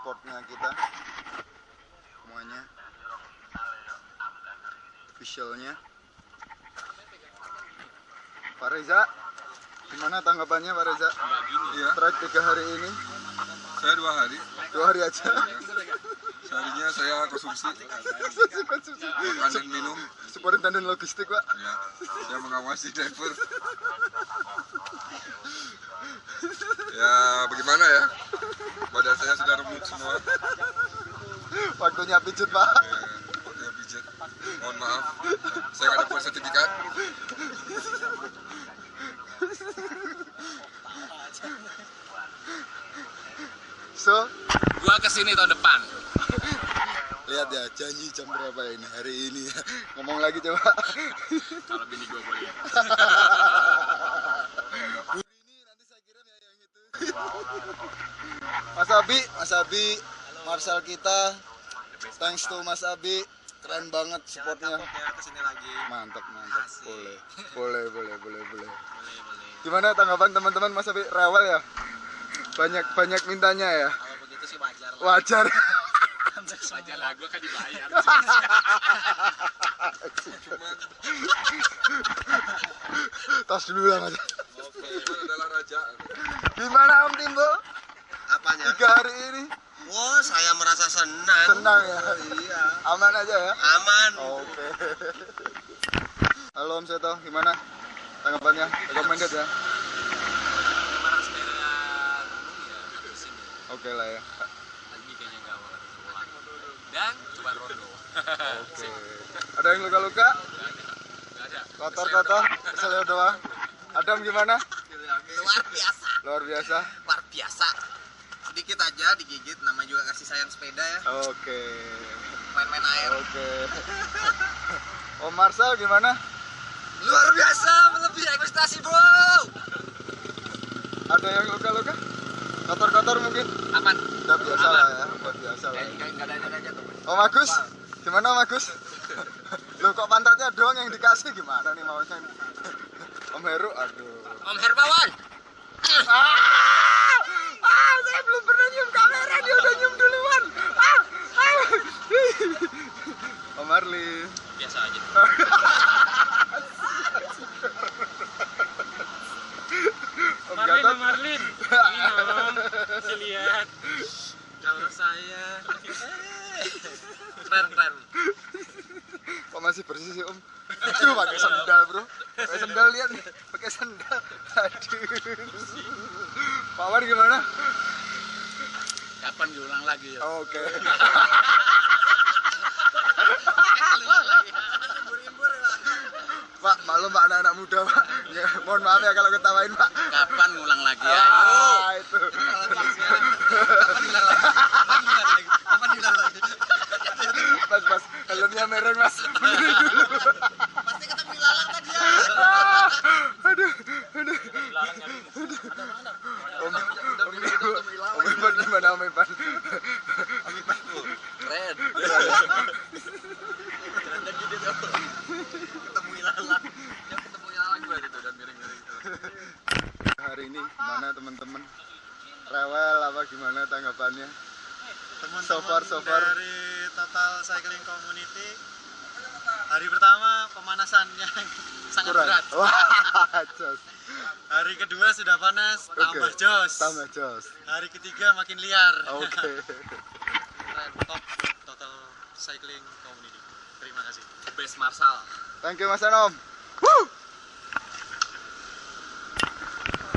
supportnya kita semuanya, officialnya. Pak Reza, gimana tanggapannya Pak Reza? Iya. Trek 3 hari ini? Saya 2 hari. 2 hari aja. Ya. Seharinya saya konsumsi makan dan minum. Superintenden logistik, Pak. Ya. Saya mengawasi driver. Ya bagaimana ya? Badan saya sudah remuk semua. Waktunya pijat, Pak. Ya, waktunya pijat. Mohon maaf. Saya nggak dapat sertifikat. So, gua kesini tahun depan. lihat ya, janji jam berapa ini hari ini ya. Ngomong lagi coba. Kalau bini gua boleh. Ini nanti saya kirim ya yang itu. Mas Abi, Marshal kita. Thanks to Mas Abi, keren banget supportnya. Kesini lagi. Mantap. Boleh. Gimana tanggapan teman-teman Mas Abi? Rewel ya? Banyak mintanya ya? Kalau begitu sih wajar. Wajar. Wajar lah, gua kan dibayar. Tos dulu lah Mas. Oke, adalah raja. Gimana Om Timbo? Apanya? 3 hari ini? Oh, saya merasa senang. Senang ya? Iya. Aman aja ya? Aman. Oke. Halo Om Seto, gimana tanggapannya? Recommended ya? Gimana sepeda gunung ya, habisin ya. Oke lah ya. Lagi kayaknya nggak mau pulang. Dan cuma rondo. Oke. Ada yang luka-luka? Nggak ada. Kotor-kotor? Kesel doang? Adam gimana? Luar biasa. Luar biasa. Sedikit aja digigit, namanya juga kasih sayang sepeda ya. Oke. Main-main air. Oke. Om Marshal gimana? Luar biasa, melebihi ekspektasi bro. Ada yang luka-luka? Kotor-kotor mungkin? Aman. Udah biasa lah ya, udah biasa lah. Nggak ada aja tuh. Om Agus, gimana Om Agus? Loh kok pantatnya doang yang dikasih, gimana nih maunya? Om Heru, aduh. Om Hermawan. Saya belum pernah nyium kamera, dia udah nyium duluan. Om Marlin. Biasa aja. Om Gatot. Marlin. Ini dong, bisa lihat. Kalau saya keren. Kok masih bersih sih Om? Aduh pakai sendal bro. Pakai sendal lihat nih. Pakai sendal. Aduh. Pak War gimana? Kapan diulang lagi ya? Oke. Pak, maklum Pak anak-anak muda Pak. Ya, mohon maaf ya kalau ketawain Pak. Kapan ngulang lagi ya? Itu. Kapan diulang lagi? Mas, helmnya merah Mas. Pasti ketemu ilalang tadi ya. Aduh. Om Ipan gimana Om Ipan? Keren. Ketemu ilalang. Ya ketemu ilalang gue itu dan miring-miring itu. Hari ini gimana teman-teman? Rewel apa gimana tanggapannya? Teman-teman So far. dari Total Cycling Community, hari pertama pemanasan yang sangat Kurang. berat. Wah, jos. Hari kedua sudah panas, tambah Oke. jos. Tambah jos. Hari ketiga makin liar. Oke. Keren, top Total Cycling Community. Terima kasih. Best Marshal. Thank you Mas Anom. Woo!